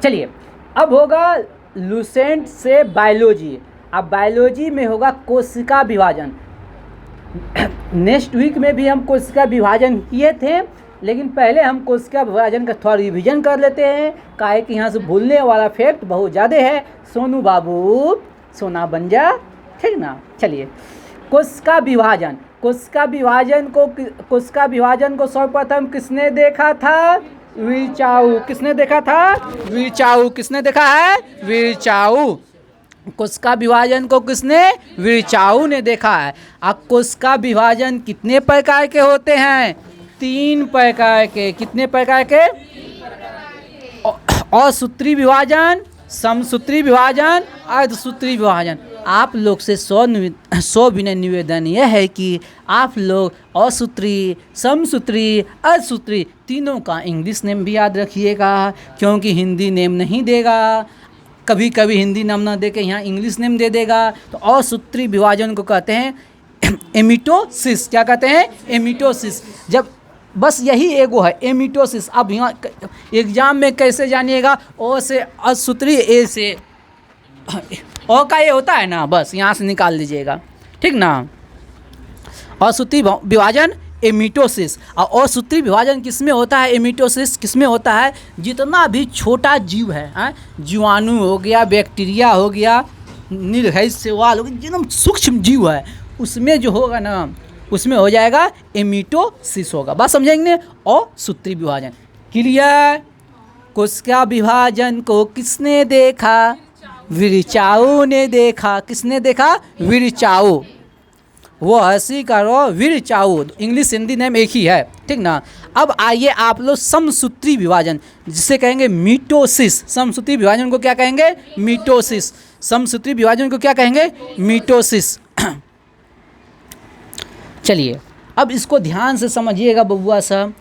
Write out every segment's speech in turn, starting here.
चलिए, अब होगा लूसेंट से बायोलॉजी। अब बायोलॉजी में होगा कोशिका विभाजन। नेक्स्ट वीक में भी हम कोशिका विभाजन किए थे, लेकिन पहले हम कोशिका विभाजन का थोड़ा रिवीजन कर लेते हैं, काहे कि यहाँ से भूलने वाला फैक्ट बहुत ज़्यादा है। सोनू बाबू सोना बन जा, ठीक ना। चलिए, कोशिका विभाजन। कोशिका विभाजन को सर्वप्रथम किसने देखा था? वीरचाउ। किसने देखा था? वीरचाउ। किसने देखा है? वीरचाउ। कोशिका विभाजन को किसने? वीरचाउ ने देखा है। अब कोशिका विभाजन कितने प्रकार के होते हैं? 3 प्रकार के। कितने प्रकार के? असूत्री विभाजन, समसूत्री विभाजन, अर्धसूत्री विभाजन। आप लोग से 100 विनय निवेदन यह है कि आप लोग असूत्री, समसूत्री, अर्धसूत्री तीनों का इंग्लिश नेम भी याद रखिएगा, क्योंकि हिंदी नेम नहीं देगा। कभी कभी हिंदी नाम ना दे के यहाँ इंग्लिश नेम दे देगा। तो असूत्री विभाजन को कहते हैं एमिटोसिस। क्या कहते हैं? एमिटोसिस। जब बस यही एगो है, एमिटोसिस। अब यहाँ एग्जाम में कैसे जानिएगा? ओ से असूत्री, ए से ओ का ये होता है ना, बस यहाँ से निकाल लीजिएगा, ठीक ना। असूत्री विभाजन एमिटोसिस। और असूत्री विभाजन किसमें होता है? एमिटोसिस किसमें होता है? जितना भी छोटा जीव है, जीवाणु हो गया, बैक्टीरिया हो गया, निर्हज शैवाल हो गया, जितना सूक्ष्म जीव है उसमें जो होगा ना, उसमें हो जाएगा एमिटोसिस होगा। बात समझेंगे? असूत्री विभाजन क्लियर। कोशिका विभाजन को किसने देखा? वीरचाउ ने देखा। किसने देखा? वीरचाउ। वो हंसी करो, वीरचाउ। इंग्लिश हिंदी नेम एक ही है, ठीक ना। अब आइए आप लोग समसूत्री विभाजन, जिसे कहेंगे मीटोसिस। समसूत्री विभाजन को क्या कहेंगे? मीटोसिस। समसूत्री विभाजन को क्या कहेंगे? मीटोसिस। चलिए, अब इसको ध्यान से समझिएगा बबुआ साहब।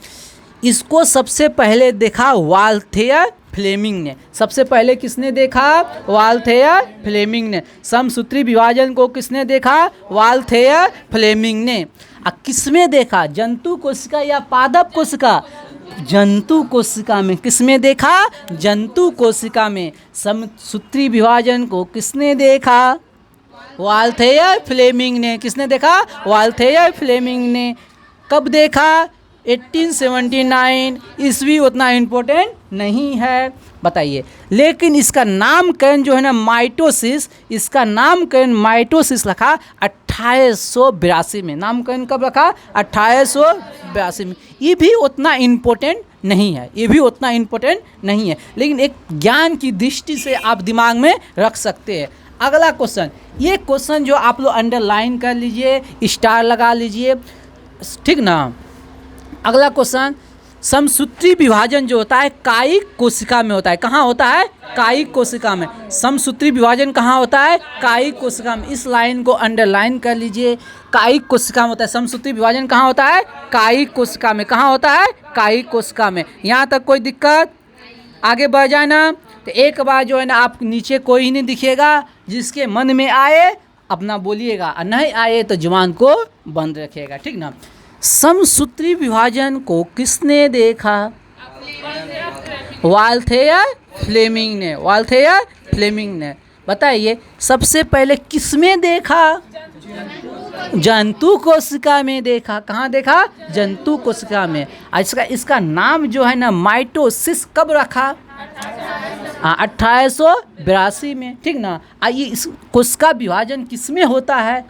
इसको सबसे पहले देखा वाल्थेयर फ्लेमिंग ने। सबसे पहले किसने देखा? वाल्थेयर फ्लेमिंग ने। समसूत्री विभाजन को किसने देखा? वाल्थेयर फ्लेमिंग ने। किसमें देखा? जंतु कोशिका या पादप कोशिका? जंतु कोशिका में। किसमें देखा? जंतु कोशिका में। समसूत्री विभाजन को किसने देखा? वाल्थेयर फ्लेमिंग ने। किसने देखा? वाल्थेयर फ्लेमिंग ने। कब देखा? 1879 ईस्वी। उतना इम्पोर्टेंट नहीं है, बताइए। लेकिन इसका नामकरण जो है ना माइटोसिस, इसका नामकरण माइटोसिस रखा 1882 में। नामकरण कब रखा? 1882 में। ये भी उतना इम्पोर्टेंट नहीं है, ये भी उतना इम्पोर्टेंट नहीं है, लेकिन एक ज्ञान की दृष्टि से आप दिमाग में रख सकते हैं। अगला क्वेश्चन, ये क्वेश्चन जो आप लोग अंडरलाइन कर लीजिए, स्टार लगा लीजिए, ठीक ना। अगला क्वेश्चन, समसूत्री विभाजन जो होता है कायिक कोशिका में होता है। कहाँ होता है? कायिक कोशिका में। समसूत्री विभाजन कहाँ होता है? कायिक कोशिका में। इस लाइन को अंडरलाइन कर लीजिए, कायिक कोशिका में होता है। समसूत्री विभाजन कहाँ होता है? कायिक कोशिका में। कहाँ होता है? कायिक कोशिका में। यहाँ तक कोई दिक्कत? आगे बढ़ जाए ना। तो एक बार जो है ना, आप नीचे कोई ही नहीं दिखेगा, जिसके मन में आए अपना बोलिएगा, और नहीं आए तो जुबान को बंद रखिएगा, ठीक ना। समसूत्री विभाजन को किसने देखा? वाल्थेयर फ्लेमिंग ने। वाल्थेयर फ्लेमिंग ने। बताइए, सबसे पहले किसमें देखा? जंतु कोशिका में देखा। कहाँ देखा? जंतु कोशिका में। इसका नाम जो है ना माइटोसिस कब रखा? 1882 में, ठीक ना। आइए, इस कोशिका विभाजन किसमें होता है?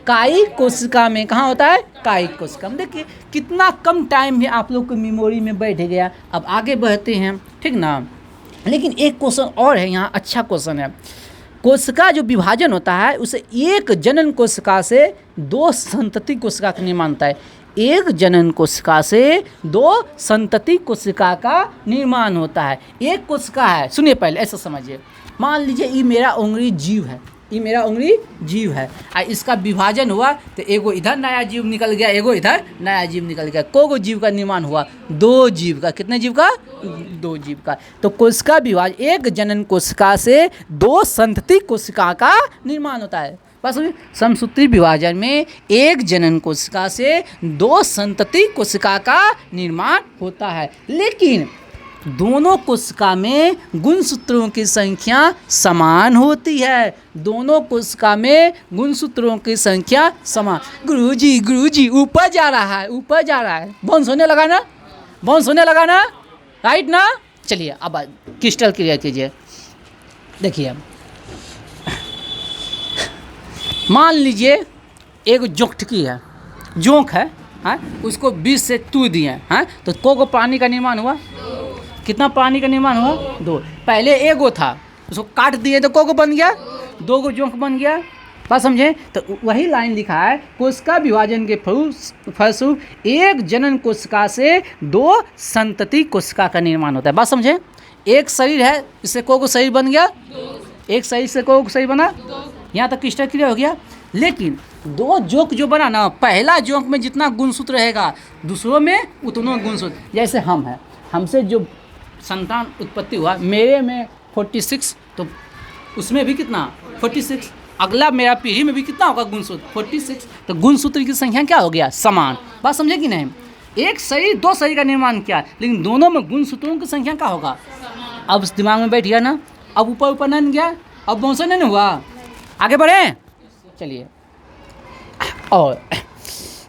कायिक कोशिका में। कहाँ होता है? कायिक कोशिका में। देखिए कितना कम टाइम में आप लोग को मेमोरी में बैठ गया। अब आगे बढ़ते हैं, ठीक ना। लेकिन एक क्वेश्चन और है यहाँ, अच्छा क्वेश्चन है। कोशिका जो विभाजन होता है उसे एक जनन कोशिका से 2 संतति कोशिका का निर्माण होता है। एक जनन कोशिका से 2 संतति कोशिका का निर्माण होता है। एक कोशिका है, सुनिए पहले ऐसा समझिए। मान लीजिए ये मेरा उंगली जीव है, ये मेरा उंगली जीव है, इसका विभाजन हुआ तो एगो इधर नया जीव निकल गया, एगो इधर नया जीव निकल गया। कोगो जीव का निर्माण हुआ? 2 जीव का। कितने जीव का? 2 जीव का। तो कोशिका विभाजन, एक जनन कोशिका से 2 संतति कोशिका का निर्माण होता है। बस समसूत्री विभाजन में एक जनन कोशिका से 2 संतति कोशिका का निर्माण होता है। लेकिन दोनों कोशिका में गुणसूत्रों की संख्या समान होती है। दोनों कोशिका में गुणसूत्रों की संख्या समान। गुरुजी ऊपर जा रहा है, ऊपर जा रहा है। बाउंस होने लगा ना, बाउंस होने लगा ना, राइट ना। चलिए अब क्रिस्टल क्लियर कीजिए। देखिए मान लीजिए एक जोंकटकी है, जोंक है, हाँ, उसको 20 से तू दिए, हाँ, तो को प्राणी का निर्माण हुआ। कितना प्राणी का निर्माण हुआ? 2। पहले एगो था, उसको काट दिए तो को बन गया, 2 गो जोंक बन गया। बात समझे? तो वही लाइन लिखा है, कोशिका विभाजन के फलस्वरूप एक जनन कोशिका से 2 संतति कोशिका का निर्माण होता है। बात समझे? एक शरीर है, इससे को शरीर बन गया, एक शरीर से को शरीर बना, यहाँ तक क्रिस्टल क्लियर हो गया। लेकिन 2 जोंक जो बना ना, पहला जोंक में जितना गुणसूत्र रहेगा दूसरों में उतना गुणसूत्र। जैसे हम हैं, हमसे जो संतान उत्पत्ति हुआ, मेरे में 46, तो उसमें भी कितना 46, अगला मेरा पीढ़ी में भी कितना होगा गुणसूत्र 46। तो गुणसूत्र की संख्या क्या हो गया? समान। बात समझे कि नहीं? एक शरीर 2 शरीर का निर्माण किया, लेकिन दोनों में गुणसूत्रों की संख्या क्या होगा? अब दिमाग में बैठ गया ना, अब ऊपर नहीं गया, अब बाउंसर नहीं हुआ। आगे बढ़े, चलिए। और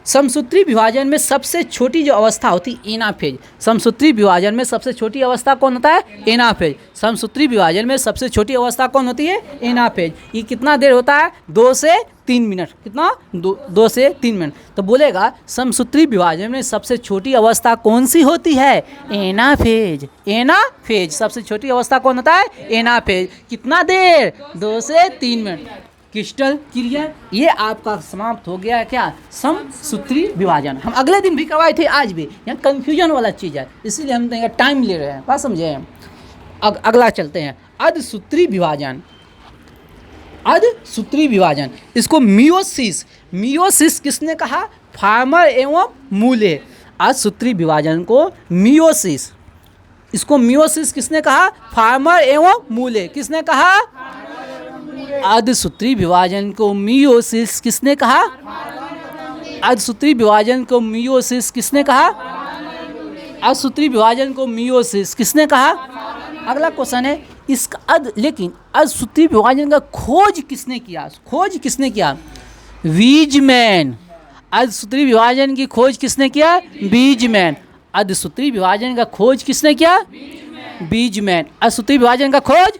समसूत्री विभाजन में सबसे छोटी जो अवस्था होती है एनाफेज। समसूत्री विभाजन में सबसे छोटी अवस्था कौन होता है? एनाफेज। समसूत्री विभाजन में सबसे छोटी अवस्था कौन होती है? एनाफेज। ये कितना देर होता है? 2 से 3 मिनट। कितना? 2 से 3 मिनट। तो बोलेगा समसूत्री विभाजन में सबसे छोटी अवस्था कौन सी होती है? एनाफेज। एनाफेज सबसे छोटी अवस्था कौन होता है? एनाफेज। कितना देर? 2 से 3 मिनट। Crystal clear? ये आपका समाप्त हो गया है क्या? समसूत्री विभाजन। हम अगले दिन भी करवाए थे, आज भी। यहाँ कन्फ्यूजन वाला चीज़ है, इसीलिए हम टाइम ले रहे हैं। बात समझे? अगला चलते हैं, अर्धसूत्री विभाजन। अर्धसूत्री विभाजन, इसको मियोसिस। मियोसिस किसने कहा? फार्मर एवं मूले। अर्धसूत्री विभाजन को मियोसिस, इसको मियोसिस किसने कहा? फार्मर एवं मूले। किसने कहा? अर्धसूत्री विभाजन को मियोसिस किसने कहा? अर्धसूत्री विभाजन को मियोसिस किसने कहा? अर्धसूत्री विभाजन को मियोसिस किसने कहा? अगला क्वेश्चन है इसका लेकिन अर्धसूत्री विभाजन का खोज किसने किया? खोज किसने किया? वीजमैन। अर्धसूत्री विभाजन की खोज किसने किया? वीजमैन। अर्धसूत्री विभाजन का खोज किसने किया? वीजमैन। अर्धसूत्री विभाजन का खोज,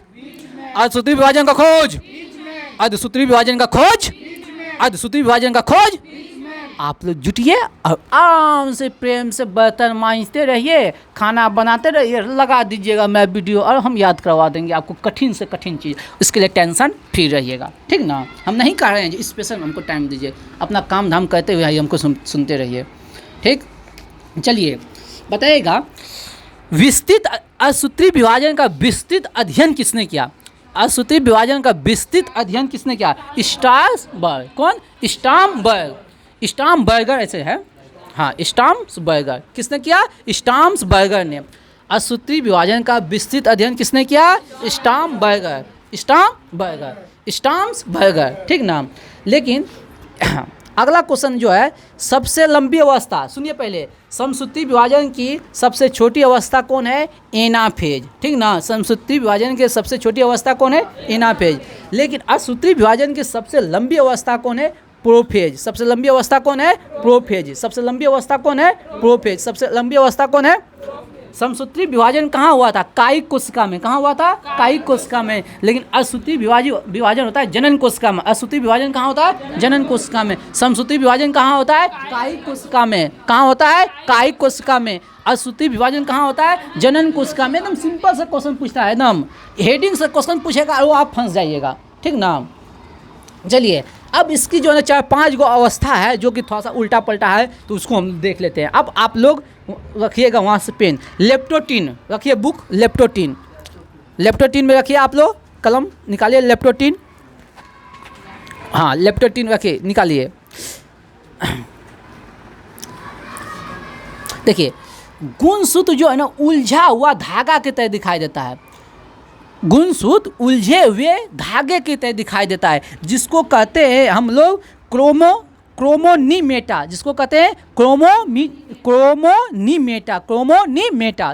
अर्धसूत्री विभाजन का खोज, अर्धसूत्री विभाजन का खोज, अर्धसूत्री विभाजन का खोज। आप लोग जुटिए और आराम से प्रेम से बर्तन मांजते रहिए, खाना बनाते रहिए, लगा दीजिएगा मैं वीडियो, और हम याद करवा देंगे आपको कठिन से कठिन चीज़। इसके लिए टेंशन फ्री रहिएगा, ठीक ना? हम नहीं कह रहे हैं, स्पेशल हमको टाइम दीजिए, अपना काम धाम करते हुए ही हमको सुनते रहिए, ठीक? चलिए बताइएगा, विस्तृत अर्धसूत्री विभाजन का विस्तृत अध्ययन किसने किया? अर्धसूत्री विभाजन का विस्तृत अध्ययन किसने किया? स्टार्सबर्ग। कौन? स्टार्सबर्ग। स्टार्सबर्गर ऐसे है, हाँ, स्टार्सबर्गर। किसने किया? स्टार्सबर्गर ने। अर्धसूत्री विभाजन का विस्तृत अध्ययन किसने किया? स्टार्सबर्गर। स्टार्सबर्गर, स्टार्सबर्गर, ठीक ना? लेकिन अगला क्वेश्चन जो है, सबसे लंबी अवस्था, सुनिए पहले, समसूत्री विभाजन की सबसे छोटी अवस्था कौन है? एनाफेज, ठीक ना? समसूत्री विभाजन की सबसे छोटी अवस्था कौन है? एनाफेज। लेकिन अर्धसूत्री विभाजन की सबसे लंबी अवस्था कौन है? प्रोफेज। सबसे लंबी अवस्था कौन है? प्रोफेज। सबसे लंबी अवस्था कौन है? प्रोफेज। सबसे लंबी अवस्था कौन है? समसूत्री विभाजन कहाँ हुआ था? कायिक कोशिका में। कहाँ हुआ था? कायिक कोशिका में। लेकिन अर्धसूत्री विभाजन होता है जनन कोशिका में। अर्धसूत्री विभाजन कहाँ होता है? जनन कोशिका में। समसूत्री विभाजन कहाँ होता है? कायिक कोशिका में। कहाँ होता है? कायिक कोशिका में। अर्धसूत्री विभाजन कहाँ होता है? जनन कोशिका में। एकदम सिंपल सा क्वेश्चन पूछता है, एकदम हेडिंग से क्वेश्चन पूछेगा और आप फंस जाइएगा, ठीक ना? चलिए अब इसकी जो है 4-5 गो अवस्था है जो कि थोड़ा सा उल्टा पलटा है, तो उसको हम देख लेते हैं। अब आप लोग रखिएगा वहाँ से पेन, लेप्टोटीन रखिए, बुक लेप्टोटीन, लेप्टोटीन में रखिए आप लोग, कलम निकालिए, लेप्टोटीन, हाँ लेप्टोटीन रखिए, निकालिए। देखिए गुणसूत्र जो है ना उलझा हुआ धागा की तरह दिखाई देता है। गुणसूत्र उलझे हुए धागे की तरह दिखाई देता है, जिसको कहते हैं हम लोग क्रोमोनीमेटा, जिसको कहते हैं क्रोमोनीमेटा,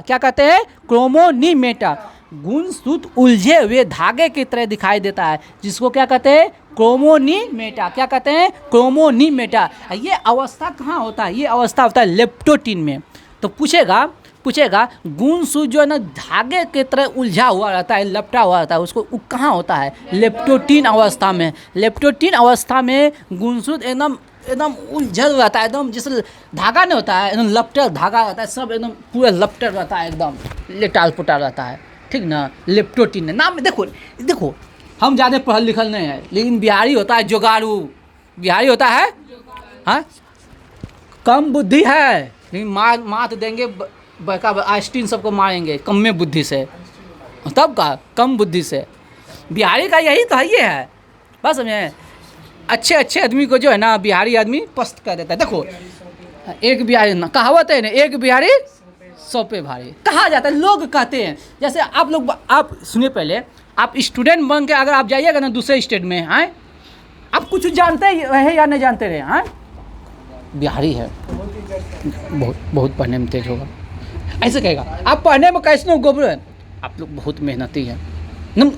क्या कहते हैं? क्रोमोनीमेटा। गुणसूत्र उलझे हुए धागे की तरह दिखाई देता है, जिसको क्या कहते हैं? क्रोमोनीमेटा। क्या कहते हैं? क्रोमोनीमेटा। ये अवस्था कहाँ होता है? ये अवस्था होता है लेप्टोटीन में। तो पूछेगा गुणसूत्र जो है ना धागे की तरह उलझा हुआ रहता है, लपटा हुआ रहता है, उसको कहाँ होता है? लेप्टोटीन अवस्था में। लेप्टोटीन अवस्था में गुणसूत्र एकदम उलझल रहता है, एकदम जैसे धागा नहीं होता है, एकदम लपटल धागा रहता है, सब एकदम पूरा लपटल रहता है, एकदम लेटाल पुटाल रहता है, ठीक ना? लेप्टोटीन है नाम। देखो हम ज़्यादा पढ़ल लिखल नहीं है, लेकिन बिहारी होता है जोगाड़ू, बिहारी होता है, हाँ, कम बुद्धि है, लेकिन मात देंगे बड़का आइंस्टीन सबको मारेंगे कम में बुद्धि से, तब का कम बुद्धि से। बिहारी का यही तो है, ये है बस। समझे? अच्छे आदमी को जो है ना बिहारी आदमी पस्त कर देता है। देखो एक बिहारी ना, कहावत है ना, एक बिहारी 100 पे भारी कहा जाता है, लोग कहते हैं। जैसे आप सुनिए, पहले आप स्टूडेंट बन के अगर आप जाइएगा ना दूसरे स्टेट में, हैं, आप कुछ जानते हैं या नहीं जानते रहे, हैं, बिहारी है, बहुत पढ़ने में तेज होगा, ऐसे कहेगा। आप पढ़ने में कैसे गोबर, आप लोग बहुत मेहनती हैं,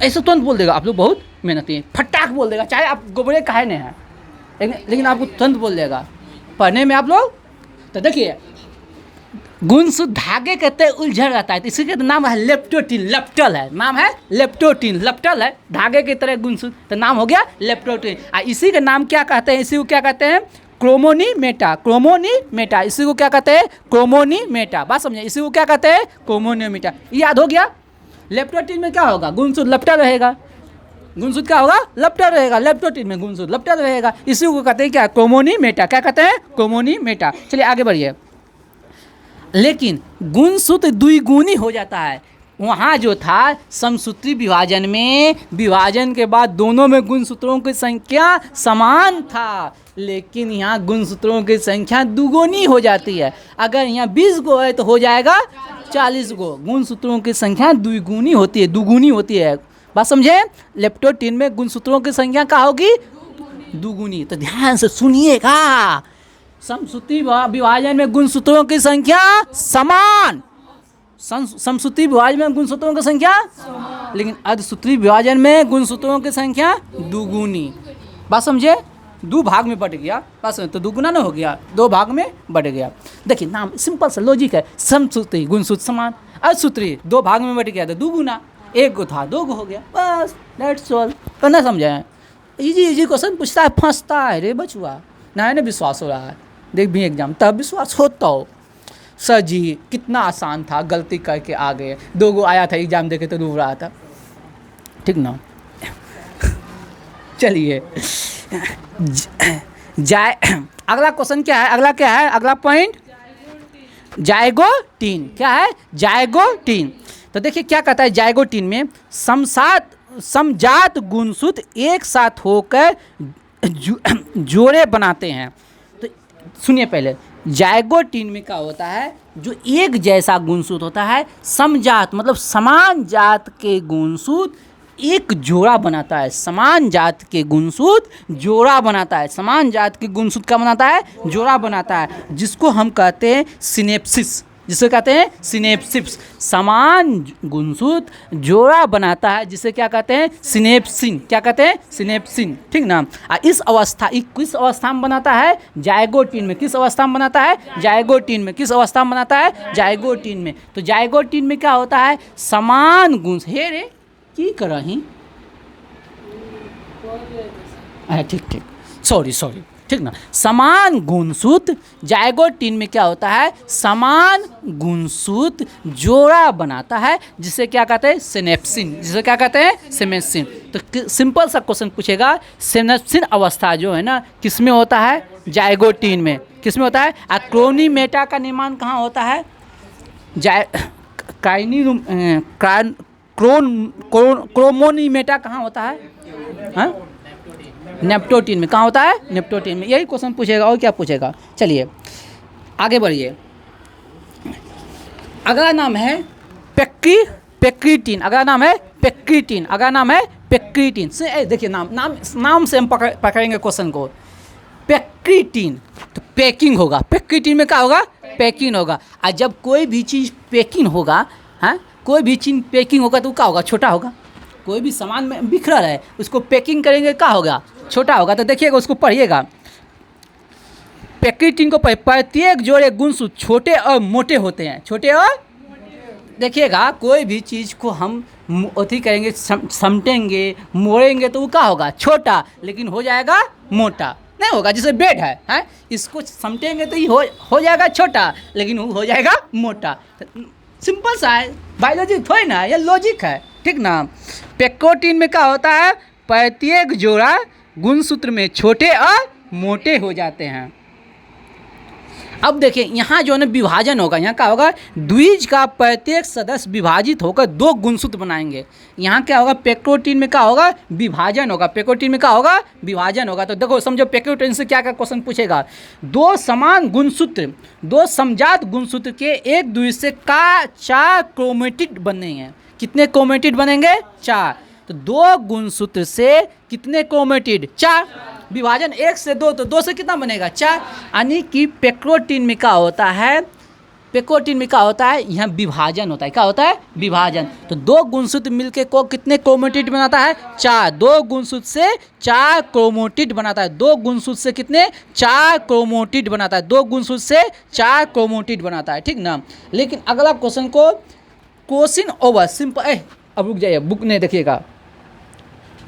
ऐसे तुरंत बोल देगा, आप लोग बहुत मेहनती हैं, फटाक बोल देगा, चाहे आप गोबरे काहे नहीं हैं, लेकिन आपको तुरंत बोल देगा पढ़ने में आप लोग। तो देखिए गुणसूत्र धागे के तय उलझल रहता है, तो इसी के नाम है लेप्टोटीन, लपटल है, नाम है लेप्टोटीन, लपटल है धागे की तरह गुणसूत्र, तो नाम हो गया लेप्टोटीन। इसी का नाम क्या कहते हैं? इसी को क्या कहते हैं? क्रोमोनीमेटा। इसी को क्या कहते हैं? क्रोमोनीमेटा। बात समझे? इसी को क्या कहते हैं? क्रोमोनीमेटा। याद हो गया? लेप्टोटीन में क्या होगा? गुणसूत्र लपटा रहेगा, गुणसूत्र क्या होगा? लपटा रहेगा, लेप्टोटीन में गुणसूत्र लपटा रहेगा, इसी को कहते हैं क्या? क्रोमोनीमेटा। क्या कहते हैं? क्रोमोनीमेटा। चलिए आगे बढ़िए। लेकिन गुणसूत्र द्विगुणी हो जाता है। वहाँ जो था समसूत्री विभाजन में, विभाजन के बाद दोनों में गुणसूत्रों की संख्या समान था, लेकिन यहाँ गुणसूत्रों की संख्या दुगुनी हो जाती है। अगर यहाँ 20 गो है तो हो जाएगा 40 गो। गुणसूत्रों की संख्या दुगुनी होती है। बात समझे? लेप्टोटीन में गुणसूत्रों की संख्या क्या होगी? दुगुनी। तो ध्यान से सुनिएगा, समसूत्री विभाजन में गुणसूत्रों की संख्या समान, समसूत्री विभाजन में गुणसूत्रों की संख्या, लेकिन अर्धसूत्री विभाजन में गुणसूत्रों की संख्या दुगुनी। बात समझे? 2 भाग में बट गया, बस तो दुगुना ना हो गया, 2 भाग में बट गया। देखिए नाम सिंपल सा लॉजिक है, समसूत्री गुणसूत्र समान, अर्धसूत्री 2 भाग में बट गया तो दुगुना, 1 गो था 2 गो हो गया, बस दैट्स ऑल। तो ना समझे? इजी क्वेश्चन पूछता है, फंसता है रे बचुआ, ना विश्वास हो रहा है, देख भी एग्जाम तब विश्वास होता हो। सर जी कितना आसान था, गलती करके आ गए, 2 गो आया था एग्जाम देखे तो डूब रहा था, ठीक ना? चलिए अगला क्वेश्चन क्या है? अगला पॉइंट जाइगोटीन। क्या है? जाइगोटीन। तो देखिए क्या कहता है जाइगोटीन में, समजात गुणसूत्र एक साथ होकर जोड़े बनाते हैं। तो सुनिए पहले, जाइगोटीन में क्या होता है? जो एक जैसा गुणसूत्र होता है, समजात मतलब समान जात के गुणसूत्र एक जोड़ा बनाता है, समान जात के गुणसूत्र जोड़ा बनाता है, समान जात के गुणसूत्र का बनाता है, जोड़ा बनाता है, जिसको हम कहते हैं सिनेप्सिस, जिसे कहते हैं सिनेप्सिस। समान गुणसूत्र जोड़ा बनाता है, जिसे क्या कहते हैं? सिनेप्सिन। क्या कहते हैं? सिनेप्सिन, ठीक ना? इस अवस्था किस अवस्था में बनाता है? जाइगोटीन में। किस अवस्था में बनाता है? जाइगोटीन में। किस अवस्था में बनाता है? जाइगोटीन में। तो जाइगोटीन में क्या होता है? समान गुण, हे रे की करही, ठीक सॉरी ठीक ना? समान गुणसूत्र जाइगोटीन में क्या होता है? समान गुणसूत्र जोड़ा बनाता है, जिसे क्या कहते हैं? सिनेप्सिन। जिसे क्या कहते हैं? सिनेप्सिन। तो सिंपल सा क्वेश्चन पूछेगा, सिनेप्सिन अवस्था जो है ना किस में होता है? जाइगोटीन में। किस में होता है? क्रोमोनीमेटा का निर्माण कहाँ होता है? क्रोमोनीमेटा कहाँ होता है? हाँ, नेप्टोटीन में। कहाँ होता है? नेप्टोटीन में। यही क्वेश्चन पूछेगा, और क्या पूछेगा? चलिए आगे बढ़िए। अगला नाम है पेक्रीटीन। अगला नाम है पेक्रीटीन। देखिए नाम से हम पकड़ेंगे क्वेश्चन को। पेक्रिटीन, तो पैकिंग होगा, पेक्रिटीन में क्या होगा, पैकिंग होगा। और जब कोई भी चीज़ पैकिंग होगा, हाँ, कोई भी चीज़ पैकिंग होगा तो क्या होगा, छोटा होगा। कोई भी सामान में बिखरा है उसको पैकिंग करेंगे, क्या होगा, छोटा होगा। तो देखिएगा, उसको पढ़िएगा, पेक्रिटीन को प्रत्येक जोड़े गुणसूत्र छोटे और मोटे होते हैं, छोटे और, देखिएगा कोई भी चीज़ को हम अथी करेंगे, समेटेंगे, मोड़ेंगे तो वो क्या होगा, छोटा, लेकिन हो जाएगा मोटा नहीं होगा। जैसे बेड है, हैं, इसको समेटेंगे तो ये हो जाएगा छोटा, लेकिन वो हो जाएगा मोटा। सिंपल सा है, बायोलॉजी थोड़ी ना, ये लॉजिक है, ठीक ना। पेक्रिटीन में क्या होता है, प्रत्येक जोड़ा गुणसूत्र में छोटे और मोटे हो जाते हैं। अब देखिए यहाँ जो है ना विभाजन होगा, यहाँ क्या होगा, द्विज का प्रत्येक सदस्य विभाजित होकर 2 गुणसूत्र बनाएंगे। यहाँ क्या होगा, पेक्रिटीन में क्या होगा, विभाजन होगा, पेक्रिटीन में क्या होगा, विभाजन होगा। तो देखो समझो पेक्रिटीन से क्या क्या क्वेश्चन पूछेगा, 2 समान गुणसूत्र, 2 समजात गुणसूत्र के एक दूसरे से 4 क्रोमेटिड बनेंगे। कितने क्रोमेटिड बनेंगे, 4। तो 2 गुणसूत्र से कितने क्रोमेटिड, 4। विभाजन 1 से 2, तो 2 से कितना बनेगा, 4। यानी कि पेक्रिटीन में क्या होता है, पेक्रिटीन में क्या होता है, यहाँ विभाजन होता है। क्या होता है, विभाजन। तो 2 गुणसूत्र मिलके को कितने क्रोमेटिड बनाता है, 4। 2 गुणसूत्र से 4 क्रोमेटिड बनाता है। 2 गुणसूत्र से कितने, 4 क्रोमेटिड बनाता है। 2 गुणसूत्र से 4 क्रोमेटिड बनाता है, ठीक ना। लेकिन अगला क्वेश्चन को क्वेश्चन ओवर सिंपल, अब रुक जाइए, बुक नहीं देखिएगा,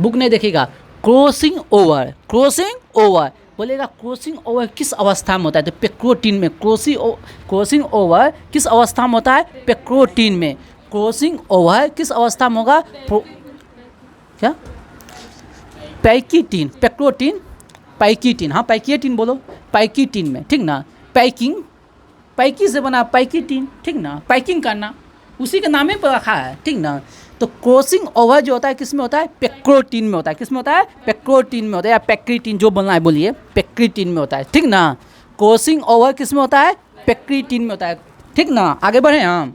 बुक नहीं देखिएगा। क्रॉसिंग ओवर, क्रॉसिंग ओवर बोलेगा, क्रॉसिंग ओवर किस अवस्था में होता है, तो पेक्रिटीन में। क्रॉसिंग ओवर किस अवस्था में होता है, पेक्रिटीन में। क्रॉसिंग ओवर किस अवस्था में होगा, क्या, पैकिटीन, पेक्रिटीन, पैकिटीन, हाँ पैकिटीन बोलो, पैकिटीन में, ठीक ना। पैकिंग, पैकी से बना पैकिटीन, ठीक ना, पैकिंग करना, उसी के नाम पर रखा है, ठीक ना। तो क्रॉसिंग ओवर जो होता है किस में होता है, पेक्रिटीन में होता है। किस में होता है, पेक्रिटीन में होता है, या पेक्रिटीन जो बोलना है बोलिए, पेक्रिटीन में होता है, ठीक ना। क्रॉसिंग ओवर किस में होता है, पेक्रिटीन में होता है, ठीक ना। आगे बढ़े हम।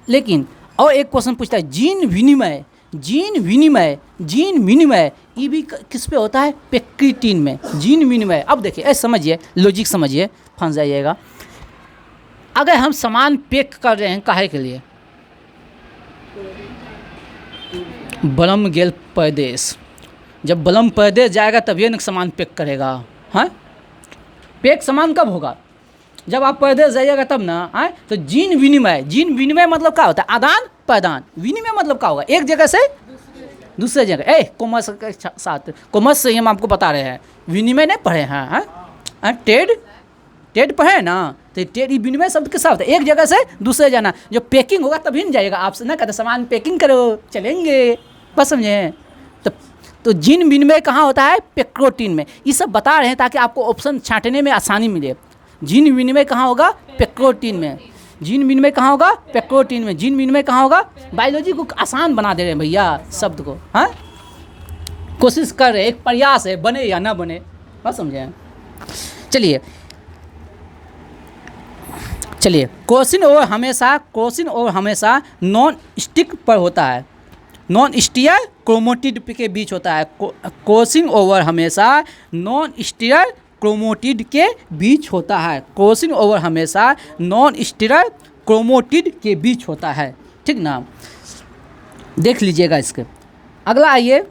लेकिन और एक क्वेश्चन पूछता है, जीन विनिमय, जीन विनिमय, जीन विनिमय ये भी किस पे होता है, पेक्रिटीन में, जीन विनिमय। अब देखिए ऐसे समझिए, लॉजिक समझिए, फंस जाइएगा। अगर हम सामान पैक कर रहे हैं काहे के लिए, बलम गेल परदेश, जब बलम परदेश जाएगा तभी ना सामान पैक करेगा, हाँ। पैक सामान कब होगा, जब आप परदेश जाइएगा तब ना, हाँ। तो जीन विनिमय, जीन विनिमय मतलब क्या होता है, आदान प्रदान। विनिमय मतलब क्या होगा, एक जगह से दूसरे जगह। कॉमर्स के साथ, कॉमर्स से ही हम आपको बता रहे हैं, विनिमय नहीं पढ़े हैं, हाँ। टेड पढ़े हैं ना, तो टेड विनिमय शब्द के साथ एक जगह से दूसरे जाना। जो पैकिंग होगा तभी नहीं जाएगा, आपसे ना कहते सामान पैकिंग करो चलेंगे, बस समझे। तो जीन विनिमय कहाँ होता है, पेक्रिटीन में। ये सब बता रहे हैं ताकि आपको ऑप्शन छांटने में आसानी मिले। जीन विनिमय कहाँ होगा, पेक्रिटीन में। जीन विनिमय कहाँ होगा, पेक्रिटीन में। जीन विनिमय कहाँ होगा, बायोलॉजी को आसान बना दे रहे हैं भैया शब्द को, हाँ। कोशिश कर रहे हैं, एक प्रयास है, बने या ना बने, बस समझे। चलिए क्वेश्चन ओवर हमेशा नॉन स्टिक पर होता है, नॉन स्टीयर क्रोमेटिड के बीच होता है। क्वेश्चन ओवर हमेशा नॉन स्टीयर क्रोमेटिड के बीच होता है। क्वेश्चन ओवर हमेशा नॉन स्टीयर क्रोमेटिड के बीच होता है, ठीक ना। देख लीजिएगा इसके अगला आइए,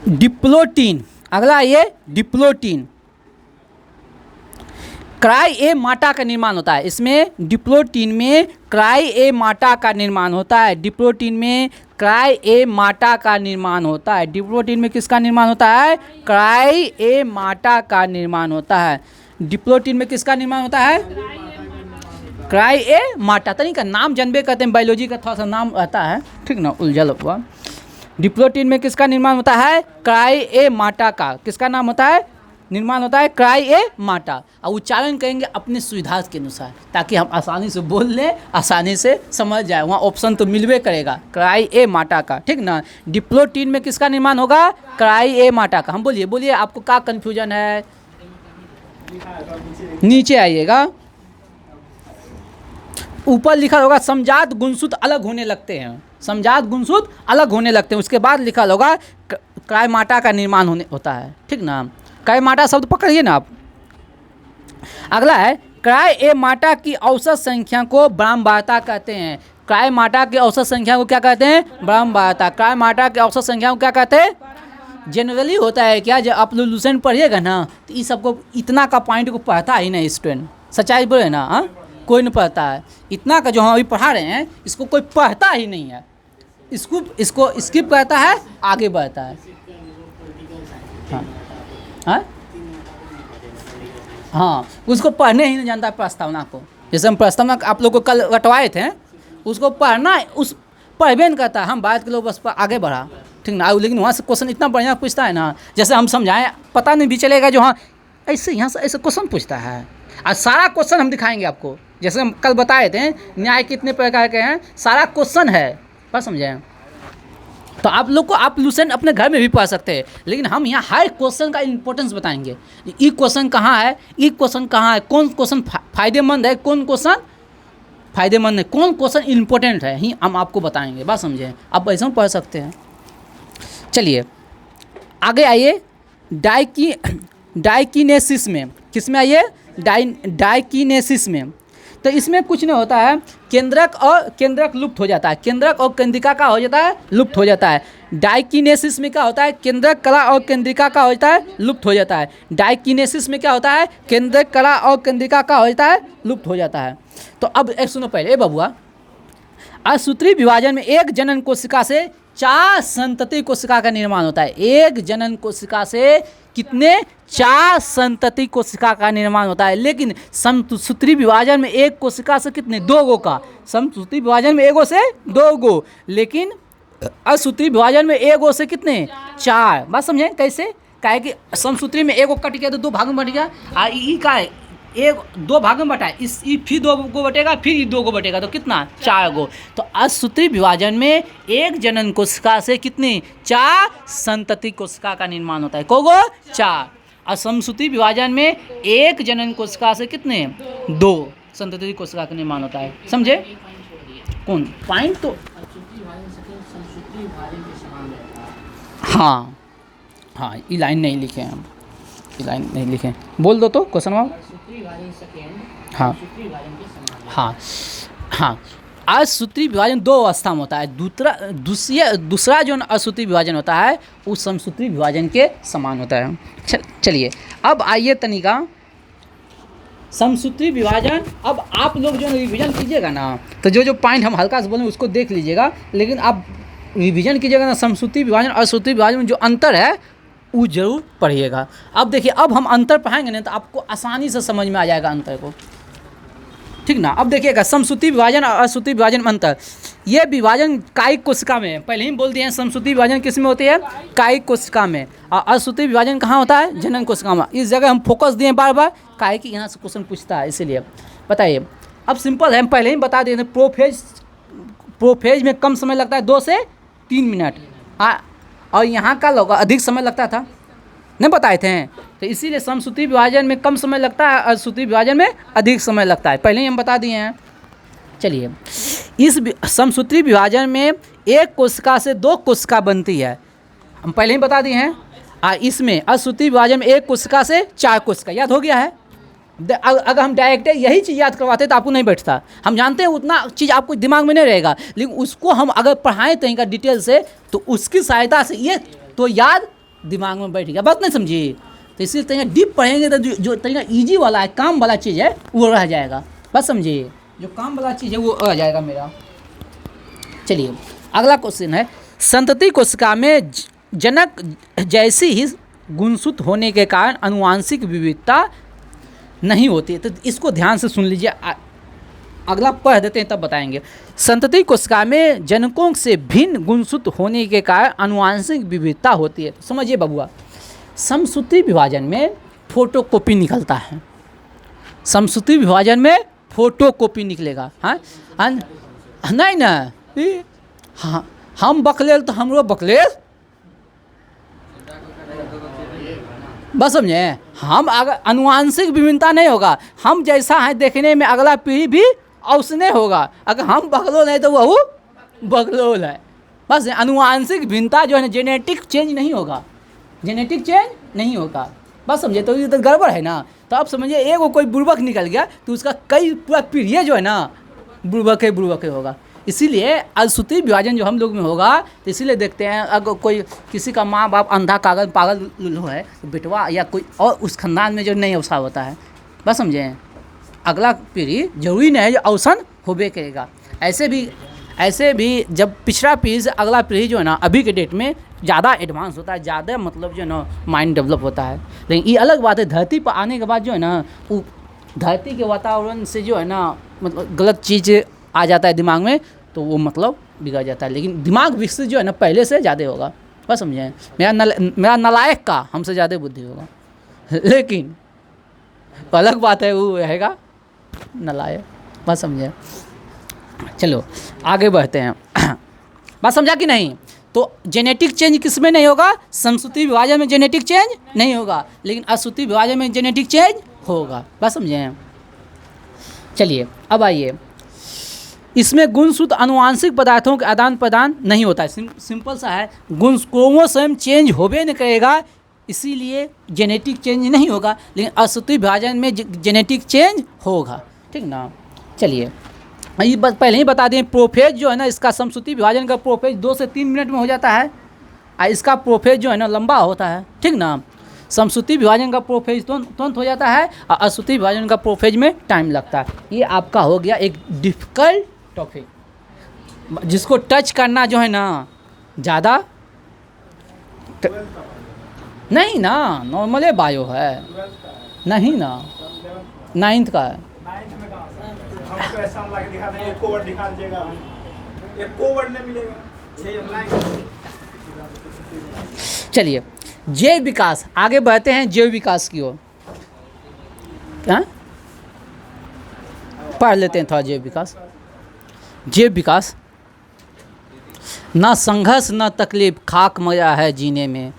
डिप्लोटीन। अगला आइए, डिप्लोटीन। क्राइएमाटा का निर्माण होता है। इसमें डिप्लोटीन में क्राइएमाटा का निर्माण होता है। डिप्लोटीन में क्राइएमाटा का निर्माण होता है। डिप्लोटीन में किसका निर्माण होता है, क्राइएमाटा का निर्माण होता है। डिप्लोटीन में किसका निर्माण होता है, क्राइएमाटा। तनी का नाम जानबे करते हैं, बायोलॉजी का थोड़ा सा नाम रहता है, ठीक ना, उलझल हुआ। डिप्लोटीन में किसका निर्माण होता है, क्राइएमाटा का। किसका नाम होता है, निर्माण होता है क्राइएमाटा। और उच्चारण करेंगे अपने सुविधा के अनुसार, ताकि हम आसानी से बोल लें, आसानी से समझ जाए। वहाँ ऑप्शन तो मिलवे करेगा क्राइएमाटा का, ठीक ना। डिप्लोटीन में किसका निर्माण होगा, क्राइएमाटा का। हम बोलिए आपको क्या कन्फ्यूजन है, नीचे आइएगा, ऊपर लिखा होगा समजात गुणसूत्र अलग होने लगते हैं। समजात गुणसूत्र अलग होने लगते हैं, उसके बाद लिखा होगा क्राइएमाटा का निर्माण होता है, ठीक ना। कायमाटा शब्द पकड़िए ना आप। अगला है कायमाटा की औसत संख्या को ब्रह्मवार्ता कहते हैं। कायमाटा की औसत संख्या को क्या कहते हैं? ब्रह्मवार्ता। कायमाटा की औसत संख्या को क्या कहते हैं? जनरली होता है क्या, जब आप लूसेंट पढ़िएगा ना तो इस सबको इतना का पॉइंट को पढ़ता ही नहीं स्टूडेंट, सच्चाई बोले ना। हाँ, कोई नहीं पढ़ता है इतना का, जो हम अभी पढ़ा रहे हैं इसको कोई पढ़ता ही नहीं है। इसको स्किप करता है, आगे बढ़ता है। हाँ हाँ हाँ, उसको पढ़ने ही नहीं जानता है प्रस्तावना को। जैसे हम प्रस्तावना आप लोग को कल रटवाए थे, उसको पढ़ना उस पढ़बे नहीं करता। हम बात के लोग बस आगे बढ़ा, ठीक ना। लेकिन वहाँ से क्वेश्चन इतना बढ़िया पूछता है ना, जैसे हम समझाएं पता नहीं भी चलेगा जो हाँ ऐसे यहाँ से ऐसे क्वेश्चन पूछता है। और सारा क्वेश्चन हम दिखाएंगे आपको, जैसे हम कल बताए थे न्याय कितने प्रकार के हैं, सारा क्वेश्चन है, बस समझें। तो आप लोग को आप लूसेंट अपने घर में भी पढ़ सकते हैं, लेकिन हम यहाँ हर क्वेश्चन का इंपॉर्टेंस बताएंगे। ये क्वेश्चन कहाँ है, ये क्वेश्चन कहाँ है, कौन क्वेश्चन फायदेमंद है, कौन क्वेश्चन फायदेमंद है, कौन क्वेश्चन इंपॉर्टेंट है, ही हम आपको बताएंगे, बात समझें। आप ऐसा पढ़ सकते हैं। चलिए आगे आइए, डाइकिनेसिस में, किस में आइए? डाइकिनेसिस में। तो इसमें कुछ नहीं होता है, केंद्रक लुप्त हो जाता है, केंद्रक और केंद्रिका का हो जाता है, लुप्त हो जाता है। डाइकिनेसिस में क्या होता है? केंद्रक कला और केंद्रिका का हो जाता है, लुप्त हो जाता है। डाइकिनेसिस में क्या होता है? केंद्रक कला और केंद्रिका का हो जाता है, लुप्त हो जाता है। तो अब एक सुनो पहले बबुआ, असूत्री विभाजन में एक जनन कोशिका से 4 संतति कोशिका का निर्माण होता है। एक जनन कोशिका से कितने? 4 संतति कोशिका का निर्माण होता है। लेकिन समसूत्री विभाजन में एक कोशिका से कितने? 2 गो का। समसूत्री विभाजन में 1 गो से 2 गो, लेकिन असूत्री विभाजन में 1 गो से कितने? 4। बात समझें कैसे? काहे कि समसूत्री में 1 गो कट गया तो 2 भाग में बट गया, ई का है 2 भाग में बटा है, फिर 2 गो बटेगा, फिर 2 गो बटेगा, तो कितना? 4 गो। तो असूत्री विभाजन में एक जनन कोशिका से कितनी? 4 संतति कोशिका का निर्माण होता है। को गो? 4। और समसूत्री विभाजन में एक जनन कोशिका से कितने? 2 संतति कोशिका का निर्माण होता है। समझे? कौन पॉइंट? तो हाँ हाँ, ये लाइन नहीं लिखे हैं हम, ये लाइन नहीं लिखे, बोल दो तो क्वेश्चन मार्क। हाँ हाँ हाँ, असूत्री विभाजन 2 अवस्था में होता है। दूसरा जो असूत्री विभाजन होता है वो समसूत्री विभाजन के समान होता है। चलिए अब आइए तनिका समसूत्री विभाजन। अब आप लोग जो रिवीजन कीजिएगा ना, तो जो पॉइंट हम हल्का से बोलें उसको देख लीजिएगा, लेकिन आप रिवीजन कीजिएगा ना, समसूत्री विभाजन और असूत्री विभाजन में जो अंतर है वो जरूर पढ़िएगा। अब देखिए, अब हम अंतर पढ़ाएंगे ना तो आपको आसानी से समझ में आ जाएगा अंतर को, ठीक ना। अब देखिएगा समसूत्री विभाजन और असूत्री विभाजन में अंतर। ये विभाजन कायिक कोशिका में है, पहले ही बोल दिए हैं। समसूत्री विभाजन किस में होती है? कायिक कोशिका में। और असूत्री विभाजन कहाँ होता है? जनन कोशिका में। इस जगह हम फोकस दिए बार बार, काहे कि यहाँ से क्वेश्चन पूछता है, इसीलिए बताइए। अब सिंपल है, हम पहले ही बता दिए थे, प्रोफेज में कम समय लगता है 2 से 3 मिनट, और यहाँ का लोग अधिक समय लगता था, नहीं बताए थे। तो इसीलिए समसूत्री विभाजन में कम समय लगता है, असूत्री विभाजन में अधिक समय लगता है, पहले ही हम बता दिए हैं। चलिए, इस समसूत्री विभाजन में एक कोशिका से 2 कोशिका बनती है, हम पहले ही बता दिए हैं। इसमें असूत्री विभाजन में एक कोशिका से 4 कोशिका, याद हो गया है। अगर हम डायरेक्ट यही चीज़ याद करवाते तो आपको नहीं बैठता, हम जानते हैं उतना चीज़ आपको दिमाग में नहीं रहेगा, लेकिन उसको हम अगर पढ़ाएं तो इनका डिटेल से, तो उसकी सहायता से ये तो याद दिमाग में बैठ गया। बात नहीं समझी? तो इसलिए तनिका डीप पढ़ेंगे तो जो तनिका ईजी वाला है, काम वाला चीज़ है वो रह जाएगा। बस समझिए, जो काम वाला चीज़ है वो रह जाएगा मेरा। चलिए अगला क्वेश्चन है, संतति कोशिका में जनक जैसी ही गुणसूत्र होने के कारण आनुवांशिक विविधता नहीं होती है। तो इसको ध्यान से सुन लीजिए, अगला पढ़ देते हैं तब बताएंगे। संतति कोशिका में जनकों से भिन्न गुणसूत्र होने के कारण आनुवांशिक विविधता होती है। तो समझिए बबुआ, समसूत्री विभाजन में फोटोकॉपी निकलता है, समसूत्री विभाजन में फोटोकॉपी निकलेगा। हाँ नहीं ना, हाँ हम बकलेल तो हमरो बकलेल, बस समझे। हम अगर आनुवांशिक विभिन्नता नहीं होगा, हम जैसा है देखने में अगला पीढ़ी भी औसने होगा। अगर हम बकलोल है तो वह बकलोल है। बस आनुवांशिक भिन्नता जो है ना, जेनेटिक चेंज नहीं होगा, जेनेटिक चेंज नहीं होगा। बात समझे, तो ये तो गड़बड़ है ना। तो आप समझिए एक वो कोई बुड़बक निकल गया तो उसका कई पूरा पीढ़ी जो है ना बुड़बक है होगा। इसीलिए अश्रुति विभाजन जो हम लोग में होगा, तो इसीलिए देखते हैं अगर कोई किसी का माँ बाप अंधा कागल पागल लुल्लू है तो बेटवा या कोई और उस खानदान में जो नहीं अवसर होता है, बस समझे, अगला पीढ़ी जरूरी नहीं है जो अवसन होबे करेगा। ऐसे भी जब पिछड़ा पीढ़ी से अगला पीढ़ी जो है ना अभी के डेट में ज़्यादा एडवांस होता है, ज़्यादा मतलब जो है ना माइंड डेवलप होता है। लेकिन ये अलग बात है, धरती पर आने के बाद जो है ना वो धरती के वातावरण से जो है ना मतलब गलत चीज़ आ जाता है दिमाग में, तो वो मतलब बिगड़ जाता है। लेकिन दिमाग विकसित जो है ना पहले से ज़्यादा होगा, बस समझे। मेरा नालायक का हमसे ज़्यादा बुद्धि होगा, लेकिन अलग बात है वो रहेगा नालायक, बस समझे। चलो आगे बढ़ते हैं। बात समझा कि नहीं। तो जेनेटिक चेंज किस में नहीं होगा, समश्रुति विभाजन में जेनेटिक चेंज नहीं होगा, लेकिन अश्रुति विभाजन में जेनेटिक चेंज होगा, बात समझे। चलिए अब आइए, इसमें गुणसूत्र आनुवांशिक पदार्थों के आदान प्रदान नहीं होता है। सिंपल सा है, गुण क्रोमोसोम चेंज होबे नहीं करेगा, इसीलिए जेनेटिक चेंज नहीं होगा। लेकिन अश्रुति विभाजन में जेनेटिक चेंज होगा, ठीक ना। चलिए ये बस पहले ही बता दें, प्रोफेज जो है ना इसका समश्रुति विभाजन का प्रोफेज 2 से 3 मिनट में हो जाता है, और इसका प्रोफेज जो है ना लंबा होता है, ठीक ना। समश्रुति विभाजन का प्रोफेज तुरंत हो जाता है और अश्रुति विभाजन का प्रोफेज में टाइम लगता है। ये आपका हो गया एक डिफ़िकल्ट टॉपिक, जिसको टच करना जो है ना ज़्यादा नहीं ना, नॉर्मल बायो है नहीं ना, 9th का है। हमको ऐसा लगा दिखा दें, एक कोवर्ड दिखा दीजिएगा, एक कोवर्ड नहीं मिलेगा। चलिए जैव विकास, आगे बढ़ते हैं जैव विकास की ओर। क्या पढ़ लेते हैं थोड़ा जैव विकास। जैव विकास, ना संघर्ष ना तकलीफ, खाक मजा है जीने में,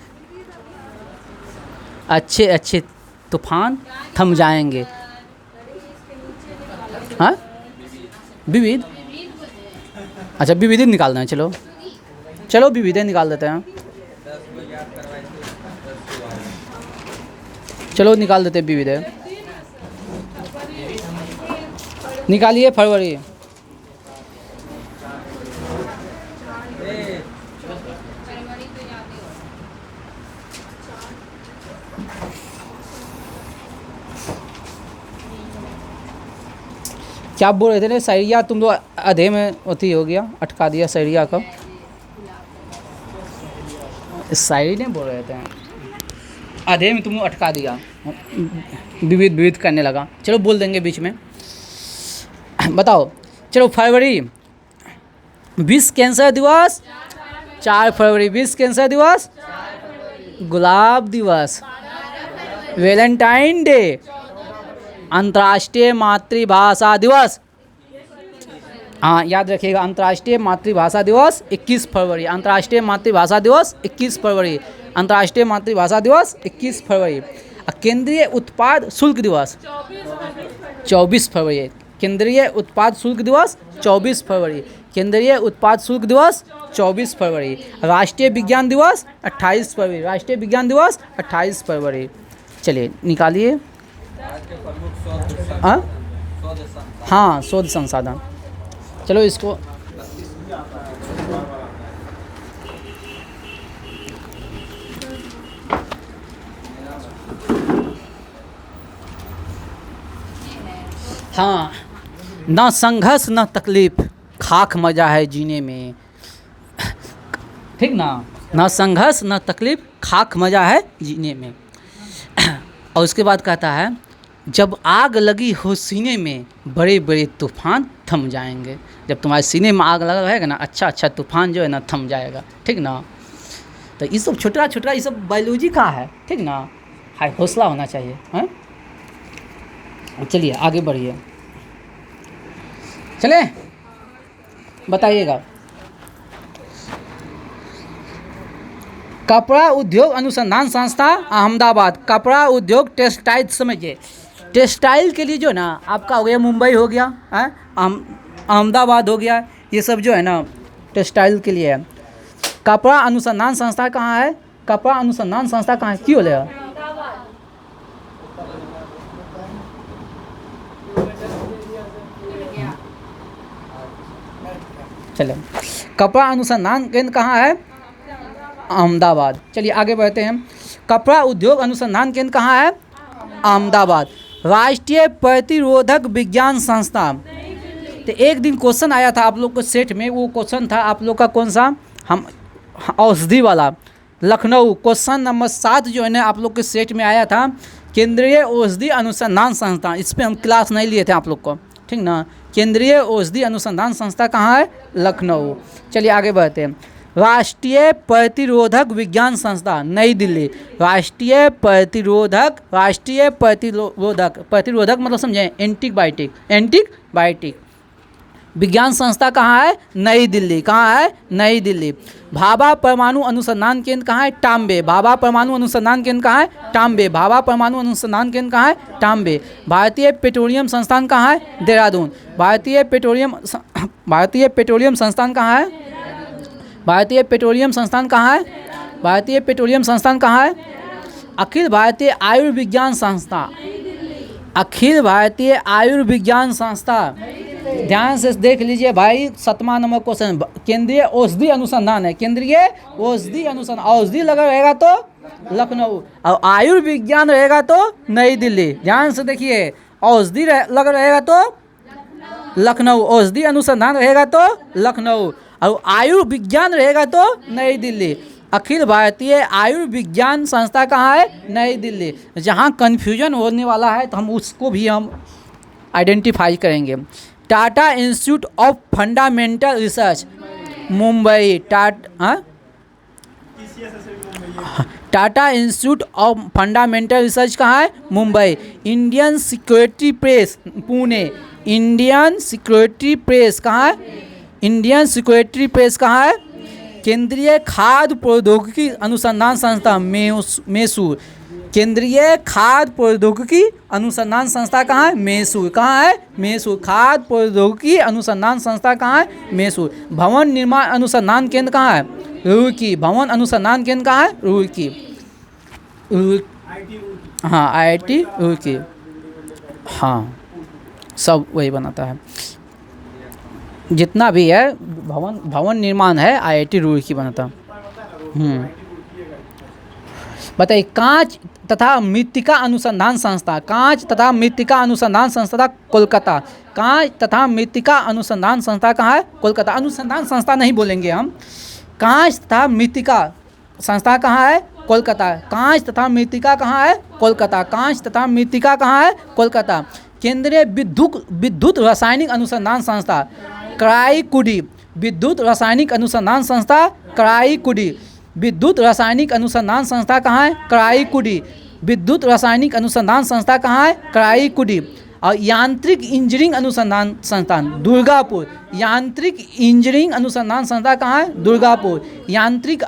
अच्छे अच्छे तूफान थम जाएंगे। हाँ विविध, अच्छा विविध निकालना है, चलो चलो विविध निकाल देते हैं, चलो निकाल देते हैं विविध। निकालिए फरवरी। क्या बोल रहे थे ना, शायरिया तुम तो आधे में अथी हो गया, अटका दिया शायरिया का। शायरी नहीं बोल रहे थे, आधे में तुम अटका दिया, विविध विविध करने लगा। चलो बोल देंगे बीच में, बताओ। चलो फरवरी, विश्व कैंसर दिवस 4 फरवरी, विश्व कैंसर दिवस, गुलाब दिवस, वैलेंटाइन डे, अंतर्राष्ट्रीय मातृभाषा दिवस। हाँ याद रखिएगा, अंतर्राष्ट्रीय मातृभाषा दिवस 21 फरवरी, अंतर्राष्ट्रीय मातृभाषा दिवस 21 फरवरी, अंतर्राष्ट्रीय मातृभाषा दिवस 21 फरवरी। केंद्रीय उत्पाद शुल्क दिवस 24 फरवरी, केंद्रीय उत्पाद शुल्क दिवस 24 फरवरी, केंद्रीय उत्पाद शुल्क दिवस 24 फरवरी। राष्ट्रीय विज्ञान दिवस 28 फरवरी, राष्ट्रीय विज्ञान दिवस 28 फरवरी। चलिए निकालिए। हाँ शोध संसाधन, चलो इसको हाँ, ना संघर्ष ना तकलीफ, खाक मजा है जीने में, ठीक ना संघर्ष ना तकलीफ, खाक मजा है जीने में। और उसके बाद कहता है, जब आग लगी हो सीने में, बड़े बड़े तूफान थम जाएंगे। जब तुम्हारे सीने में आग लगा रहेगा ना, अच्छा अच्छा तूफान जो है ना थम जाएगा, ठीक ना। तो ये सब छोटा छोटा ये सब बायोलॉजी का है, ठीक ना। हाय हौसला होना चाहिए, हैं। चलिए आगे बढ़िए, चले बताइएगा। कपड़ा उद्योग अनुसंधान संस्था अहमदाबाद, कपड़ा उद्योग टेक्सटाइल, समझिए टेक्सटाइल के लिए जो ना आपका हो गया मुंबई हो गया, है अहमदाबाद हो गया, ये सब जो है ना टेक्सटाइल के लिए है। कपड़ा अनुसंधान संस्था कहाँ है, कपड़ा अनुसंधान संस्था कहाँ है, क्यों बोले चलो, कपड़ा अनुसंधान केंद्र कहाँ है? अहमदाबाद। चलिए आगे बढ़ते हैं। कपड़ा उद्योग अनुसंधान केंद्र कहाँ है? अहमदाबाद। राष्ट्रीय प्रतिरोधक विज्ञान संस्था, तो एक दिन क्वेश्चन आया था आप लोग को सेट में, वो क्वेश्चन था आप लोग का कौन सा? हम औषधि वाला, लखनऊ क्वेश्चन नंबर 7 जो है ना आप लोग के सेट में आया था, केंद्रीय औषधि अनुसंधान संस्था। इस पर हम क्लास नहीं लिए थे आप लोग को, ठीक ना। केंद्रीय औषधि अनुसंधान संस्था कहाँ है? लखनऊ। चलिए आगे बढ़ते हैं। राष्ट्रीय प्रतिरोधक विज्ञान संस्था, नई दिल्ली। राष्ट्रीय प्रतिरोधक मतलब समझें, एंटीबायोटिक विज्ञान संस्था कहाँ है? नई दिल्ली। कहाँ है? नई दिल्ली। भाभा परमाणु अनुसंधान केंद्र कहाँ है? टाम्बे। भाभा परमाणु अनुसंधान केंद्र कहाँ है? टाम्बे। भाभा परमाणु अनुसंधान केंद्र कहाँ है? टाम्बे। भारतीय पेट्रोलियम संस्थान कहाँ है? देहरादून। भारतीय पेट्रोलियम संस्थान कहाँ है? भारतीय पेट्रोलियम संस्थान कहाँ है? भारतीय पेट्रोलियम संस्थान कहाँ है? अखिल भारतीय आयुर्विज्ञान संस्था। अखिल भारतीय आयुर्विज्ञान संस्था, ध्यान से देख लीजिए भाई, 7वां नंबर क्वेश्चन। केंद्रीय औषधि अनुसंधान है, केंद्रीय औषधि अनुसंधान। औषधि लगा रहेगा तो लखनऊ, और आयुर्विज्ञान रहेगा तो नई दिल्ली। ध्यान से देखिए, औषधि लगा रहेगा तो लखनऊ, औषधि अनुसंधान रहेगा तो लखनऊ, और आयुर्विज्ञान रहेगा तो नई दिल्ली। अखिल भारतीय आयुर्विज्ञान संस्था कहाँ है? नई दिल्ली। जहाँ कन्फ्यूजन होने वाला है तो हम उसको भी हम आइडेंटिफाई करेंगे। Tata institute of fundamental research, Mumbai. Tata institute of fundamental research कहाँ है? Mumbai. Indian security press, Pune. Indian security press कहाँ है? इंडियन सिक्योरिटी प्रेस कहाँ है? केंद्रीय खाद्य प्रौद्योगिकी अनुसंधान संस्था, मैसूर। केंद्रीय खाद्य प्रौद्योगिकी अनुसंधान संस्था कहाँ है? मैसूर। कहाँ है? मैसूर। खाद्य प्रौद्योगिकी अनुसंधान संस्था कहाँ है? मैसूर। भवन निर्माण अनुसंधान केंद्र कहाँ है? रुड़की। भवन अनुसंधान केंद्र कहाँ है? रुड़की। हाँ, IIT रुड़की। हाँ, सब वही बनाता है, जितना भी है भवन निर्माण है IIT रुड़की बनाता। बताइए, कांच तथा मृत्तिका अनुसंधान संस्था। कांच तथा मृत्तिका अनुसंधान संस्था कोलकाता। कांच तथा मृत्तिका अनुसंधान संस्था कहाँ है? कोलकाता। अनुसंधान संस्था नहीं बोलेंगे हम। कांच तथा मृत्तिका संस्था कहाँ है? कोलकाता। कांच तथा मृत्तिका कहाँ है? कोलकाता। कांच तथा मृत्तिका कहाँ है? कोलकाता। केंद्रीय विद्युत रासायनिक अनुसंधान संस्था, कराईकुडी। विद्युत रासायनिक अनुसंधान संस्था, कराईकुडी। विद्युत रासायनिक अनुसंधान संस्था कहाँ है? कराईकुडी। विद्युत रासायनिक अनुसंधान संस्था कहाँ है? कराईकुडी। और यांत्रिक इंजीनियरिंग अनुसंधान संस्थान, दुर्गापुर। यांत्रिक इंजीनियरिंग अनुसंधान संस्था कहाँ है? दुर्गापुर। यांत्रिक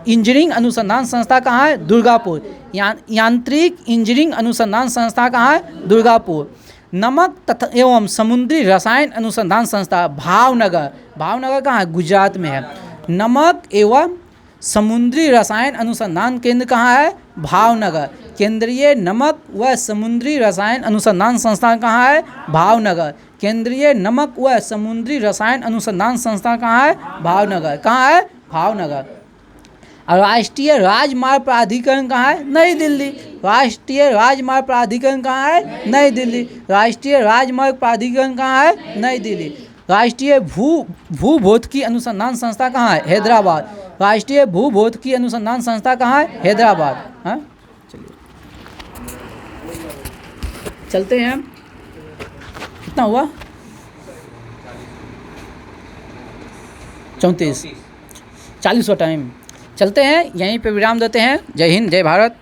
इंजीनियरिंग अनुसंधान संस्था कहाँ है? दुर्गापुर। यांत्रिक इंजीनियरिंग अनुसंधान संस्था कहाँ है? दुर्गापुर। नमक तथा एवं समुद्री रसायन अनुसंधान संस्था, भावनगर। भावनगर कहाँ है? गुजरात में है। नमक एवं समुद्री रसायन अनुसंधान केंद्र कहाँ है? भावनगर। केंद्रीय नमक व समुद्री रसायन अनुसंधान संस्थान कहाँ है? भावनगर। केंद्रीय नमक व समुद्री रसायन अनुसंधान संस्थान कहाँ है? भावनगर। कहाँ है? भावनगर। और राष्ट्रीय राजमार्ग प्राधिकरण कहाँ है? नई दिल्ली। राष्ट्रीय राजमार्ग प्राधिकरण कहाँ है? नई दिल्ली। राष्ट्रीय राजमार्ग प्राधिकरण कहाँ है? नई दिल्ली। राष्ट्रीय भूभौतिकी अनुसंधान संस्था कहाँ है? हैदराबाद। राष्ट्रीय भूभौतिकी अनुसंधान संस्था कहाँ है? हैदराबाद। हाँ, चलिए चलते हैं। कितना हुआ? 34, 40वां टाइम। चलते हैं, यहीं पे विराम देते हैं। जय हिंद, जय भारत।